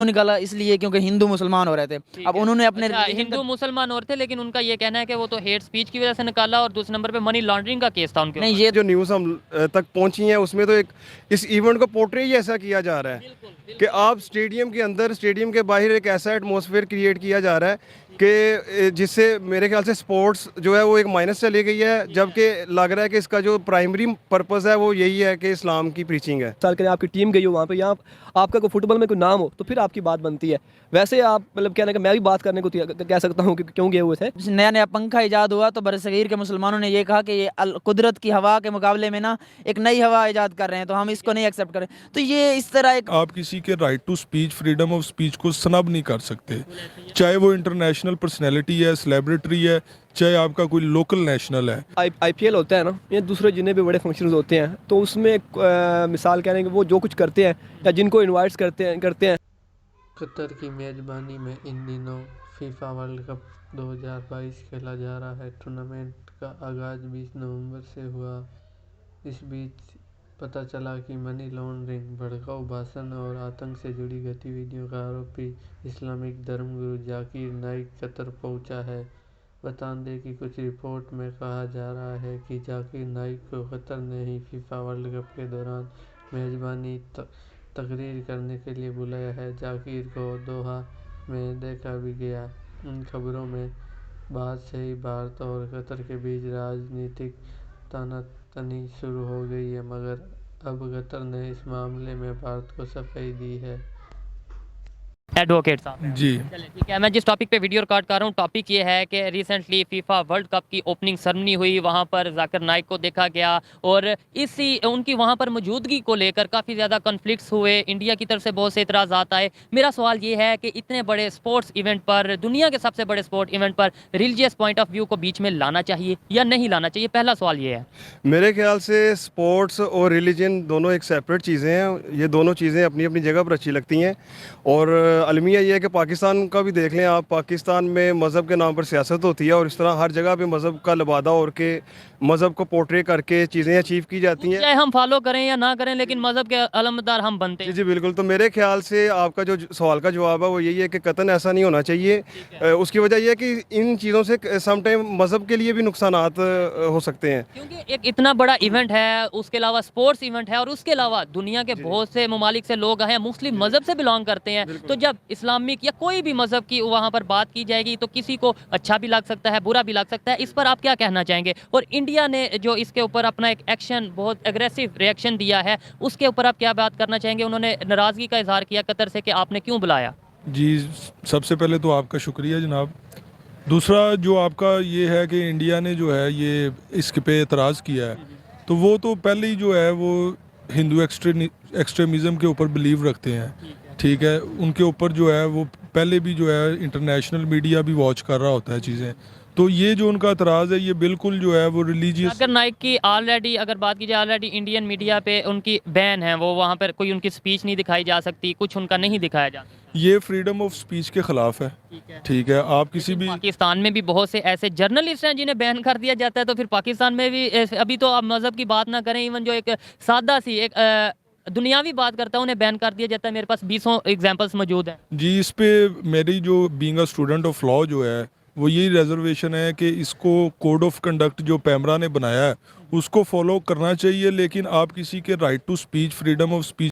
निकाला इसलिए क्योंकि हिंदू मुसलमान हो रहे थे। ठीक अब है। उन्होंने अपने अच्छा, रिलीजन हिंदू का मुसलमान और थे, लेकिन उनका ये कहना है कि वो तो हेट स्पीच की वजह से निकाला, और दूसरे नंबर पे मनी लॉन्ड्रिंग का केस था उनके नहीं ऊपर। ये जो न्यूज़ हम तक पहुंची है उसमें तो एक इस इवेंट को पोर्ट्रे ही ऐसा किया जा रहा है बिल्कुल कि बिल्कुल। आप स्टेडियम के अंदर स्टेडियम के बाहर एक ऐसा एटमॉस्फेयर क्रिएट किया जा रहा है कि जिससे मेरे ख्याल से स्पोर्ट्स जो है वो एक माइनस चली गई है, जबकि लग रहा है कि इसका जो प्राइमरी पर्पस है वो यही है कि इस्लाम की प्रीचिंग है। साल के लिए आपकी टीम गई हो वहाँ पे, यहाँ आपका कोई फुटबॉल में कोई नाम हो तो फिर आपकी बात बनती है। वैसे आप मतलब कहने का मैं भी बात करने को कह सकता हूँ कि क्यों गए हुए थे। नया नया पंखा इजाद हुआ तो बरसगीर के मुसलमानों ने ये कहा कि ये कुदरत की हवा के मुकाबले में ना एक नई हवा इजाद कर रहे हैं, तो हम इसको नहीं एक्सेप्ट करें। तो ये इस तरह एक आप किसी के right to speech, freedom of speech को स्नब नहीं कर सकते, चाहे वो इंटरनेशनल पर्सनैलिटी है, सेलिब्रिटी है, चाहे आपका कोई लोकल नेशनल है। IPL होता है ना, या दूसरे जितने भी बड़े फंक्शंस होते हैं, तो उसमें मिसाल कहने कि वो जो कुछ करते हैं या जिनको इनवाइट्स करते हैं। कतर की मेज़बानी में इन दिनों फीफा वर्ल्ड कप 2022 खेला जा रहा है। टूर्नामेंट का आगाज़ 20 नवंबर से हुआ। इस बीच पता चला कि मनी लॉन्ड्रिंग, भड़काऊ भाषण और आतंक से जुड़ी गतिविधियों का आरोपी इस्लामिक धर्मगुरु जाकिर नाइक कतर पहुंचा है। बता दें कि कुछ रिपोर्ट में कहा जा रहा है कि जाकिर नाइक को कतर ने ही फीफा वर्ल्ड कप के दौरान मेज़बानी तकरीर करने के लिए बुलाया है। जाकिर को दोहा में देखा भी गया। इन खबरों में बाद से ही भारत और कतर के बीच राजनीतिक तानातनी शुरू हो गई है, मगर अब कतर ने इस मामले में भारत को सफाई दी है। एडवोकेट साहब जी चलिए ठीक है, मैं जिस टॉपिक पे वीडियो रिकॉर्ड कर रहा हूँ, टॉपिक ये है कि रिसेंटली फीफा वर्ल्ड कप की ओपनिंग सेरेमनी हुई, वहाँ पर जाकिर नाइक को देखा गया और इसी उनकी वहाँ पर मौजूदगी को लेकर काफ़ी ज़्यादा कॉन्फ्लिक्ट्स हुए। इंडिया की तरफ से बहुत से इतराज़ात आए। मेरा सवाल ये है कि इतने बड़े स्पोर्ट्स इवेंट पर, दुनिया के सबसे बड़े स्पोर्ट इवेंट पर रिलीजियस पॉइंट ऑफ व्यू को बीच में लाना चाहिए या नहीं लाना चाहिए? पहला सवाल ये है। मेरे ख्याल से स्पोर्ट्स और रिलीजन दोनों एक सेपरेट चीज़ें हैं। ये दोनों चीज़ें अपनी अपनी जगह पर अच्छी लगती हैं, और अलमिया ये है कि पाकिस्तान का भी देख लें आप, पाकिस्तान में मज़हब के नाम पर सियासत होती है और इस तरह हर जगह पे मज़हब का लबादा और के मज़हब को पोर्ट्रे करके चीज़ें अचीव की जाती हैं। चाहे हम फॉलो करें या ना करें, लेकिन मजहब के अलमदार हम बनते जी हैं। जी बिल्कुल। तो मेरे ख्याल से आपका जो सवाल का जवाब है वो यही है कि कतन ऐसा नहीं होना चाहिए। उसकी वजह यह है कि इन चीज़ों से सम टाइम मज़हब के लिए भी नुकसानात हो सकते हैं। क्योंकि एक इतना बड़ा इवेंट है, उसके अलावा स्पोर्ट्स इवेंट है, और उसके अलावा दुनिया के बहुत से ममालिक से लोग आए हैं, मुस्लिम मजहब से बिलोंग करते हैं। तो जब इस्लामिक या कोई भी मजहब की वहाँ पर बात की जाएगी तो किसी को अच्छा भी लग सकता है, बुरा भी लग सकता है। इस पर आप क्या कहना चाहेंगे? और इंडिया ने जो इसके ऊपर अपना एक एक्शन, बहुत एग्रेसिव रिएक्शन दिया है, उसके ऊपर आप क्या बात करना चाहेंगे? उन्होंने नाराज़गी का इजहार किया कतर से कि आपने क्यों बुलाया। जी, सबसे पहले तो आपका शुक्रिया जनाब। दूसरा जो आपका ये है कि इंडिया ने जो है ये इसके पे एतराज़ किया है, तो वो तो पहले ही जो है वो हिंदू एक्सट्रीमिज़म के ऊपर बिलीव रखते हैं, ठीक है। उनके ऊपर जो है वो पहले भी जो है इंटरनेशनल मीडिया भी वॉच कर रहा होता है चीज़ें। तो ये जो उनका एतराज़ है ये बिल्कुल जो है वो रिलीजियस। जाकिर नाइक की ऑलरेडी अगर बात की जाए, ऑलरेडी इंडियन मीडिया पे उनकी बैन है, वो वहाँ पर कोई उनकी स्पीच नहीं दिखाई जा सकती, कुछ उनका नहीं दिखाया जा सकता। ये फ्रीडम ऑफ स्पीच के खिलाफ है, ठीक है। आप किसी भी पाकिस्तान में भी बहुत से ऐसे जर्नलिस्ट हैं जिन्हें बैन कर दिया जाता है, तो फिर पाकिस्तान में भी अभी तो आप मजहब की बात ना करें, इवन जो एक सादा सी एक दुनियावी बात करता है उन्हें बैन कर दिया जाता है। मेरे पास 20 एग्जांपल्स मौजूद हैं। जी, इस पे मेरी जो being a student of law जो है वो यही रिजर्वेशन है कि इसको कोड ऑफ कंडक्ट जो पैमरा ने बनाया है उसको फॉलो करना चाहिए, लेकिन आप किसी के right to speech, freedom of speech